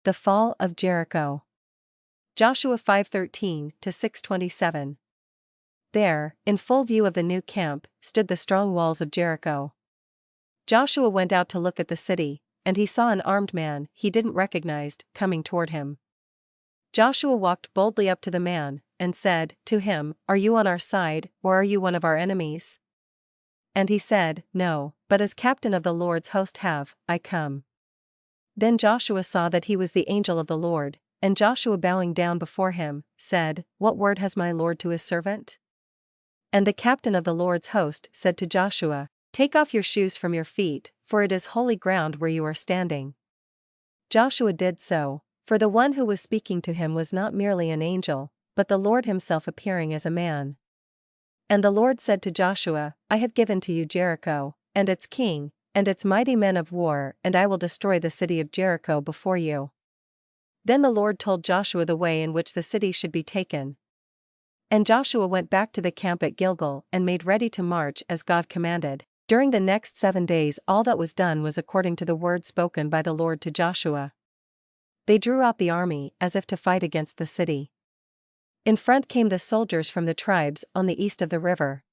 The Fall of Jericho. Joshua 5:13-6:27. There, in full view of the new camp, stood the strong walls of Jericho. Joshua went out to look at the city, and he saw an armed man he didn't recognize coming toward him. Joshua walked boldly up to the man, and said to him, "Are you on our side, or are you one of our enemies?" And he said, "No, but as captain of the Lord's host have I come." Then Joshua saw that he was the angel of the Lord, and Joshua bowing down before him, said, "What word has my Lord to his servant?" And the captain of the Lord's host said to Joshua, "Take off your shoes from your feet, for it is holy ground where you are standing." Joshua did so, for the one who was speaking to him was not merely an angel, but the Lord himself appearing as a man. And the Lord said to Joshua, "I have given to you Jericho, and its king, and its mighty men of war, and I will destroy the city of Jericho before you." Then the Lord told Joshua the way in which the city should be taken. And Joshua went back to the camp at Gilgal and made ready to march as God commanded. During the next 7 days all that was done was according to the word spoken by the Lord to Joshua. They drew out the army as if to fight against the city. In front came the soldiers from the tribes on the east of the river.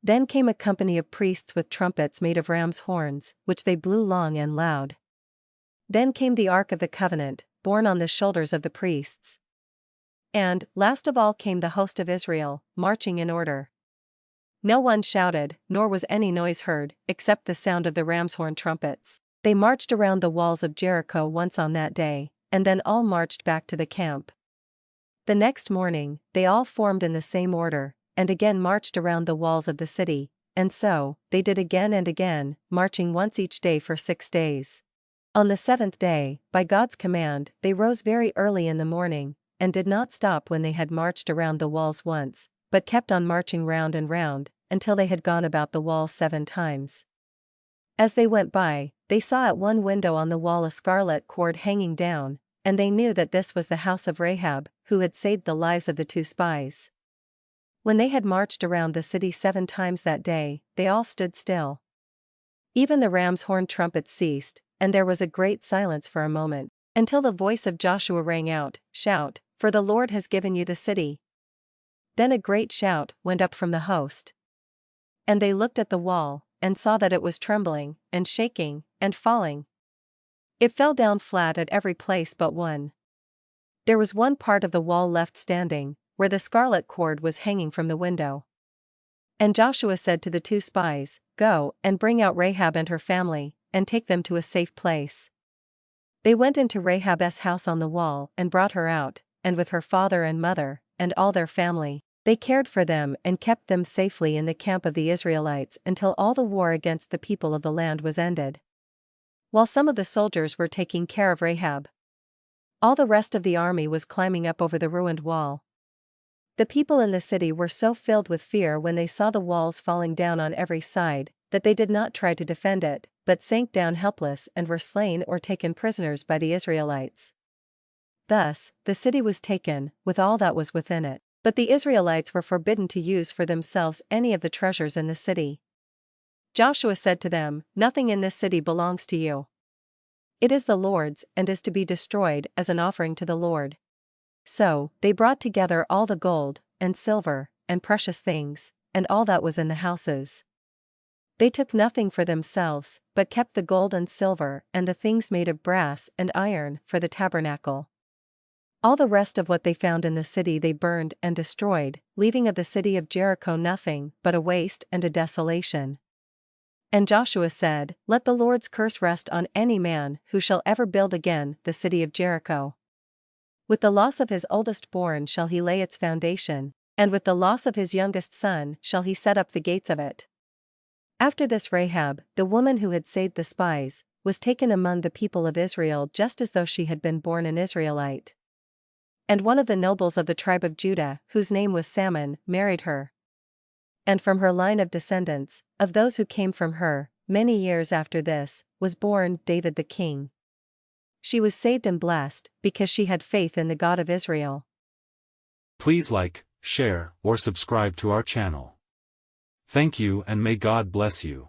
Then came a company of priests with trumpets made of ram's horns, which they blew long and loud. Then came the Ark of the Covenant, borne on the shoulders of the priests. And, last of all came the host of Israel, marching in order. No one shouted, nor was any noise heard, except the sound of the ram's horn trumpets. They marched around the walls of Jericho once on that day, and then all marched back to the camp. The next morning, they all formed in the same order, and again marched around the walls of the city, and so, they did again and again, marching once each day for 6 days. On the 7th day, by God's command, they rose very early in the morning, and did not stop when they had marched around the walls once, but kept on marching round and round, until they had gone about the wall 7 times. As they went by, they saw at one window on the wall a scarlet cord hanging down, and they knew that this was the house of Rahab, who had saved the lives of the 2 spies. When they had marched around the city 7 times that day, they all stood still. Even the ram's horn trumpets ceased, and there was a great silence for a moment, until the voice of Joshua rang out, "Shout, for the Lord has given you the city." Then a great shout went up from the host. And they looked at the wall, and saw that it was trembling, and shaking, and falling. It fell down flat at every place but one. There was one part of the wall left standing, where the scarlet cord was hanging from the window. And Joshua said to the 2 spies, "Go, and bring out Rahab and her family, and take them to a safe place." They went into Rahab's house on the wall and brought her out, and with her father and mother, and all their family, they cared for them and kept them safely in the camp of the Israelites until all the war against the people of the land was ended. While some of the soldiers were taking care of Rahab, all the rest of the army was climbing up over the ruined wall. The people in the city were so filled with fear when they saw the walls falling down on every side, that they did not try to defend it, but sank down helpless and were slain or taken prisoners by the Israelites. Thus, the city was taken, with all that was within it, but the Israelites were forbidden to use for themselves any of the treasures in the city. Joshua said to them, "Nothing in this city belongs to you. It is the Lord's and is to be destroyed as an offering to the Lord." So, they brought together all the gold, and silver, and precious things, and all that was in the houses. They took nothing for themselves, but kept the gold and silver and the things made of brass and iron for the tabernacle. All the rest of what they found in the city they burned and destroyed, leaving of the city of Jericho nothing but a waste and a desolation. And Joshua said, "Let the Lord's curse rest on any man who shall ever build again the city of Jericho. With the loss of his oldest born shall he lay its foundation, and with the loss of his youngest son shall he set up the gates of it." After this Rahab, the woman who had saved the spies, was taken among the people of Israel just as though she had been born an Israelite. And one of the nobles of the tribe of Judah, whose name was Salmon, married her. And from her line of descendants, of those who came from her, many years after this, was born David the king. She was saved and blessed, because she had faith in the God of Israel. Please like, share, or subscribe to our channel. Thank you and may God bless you.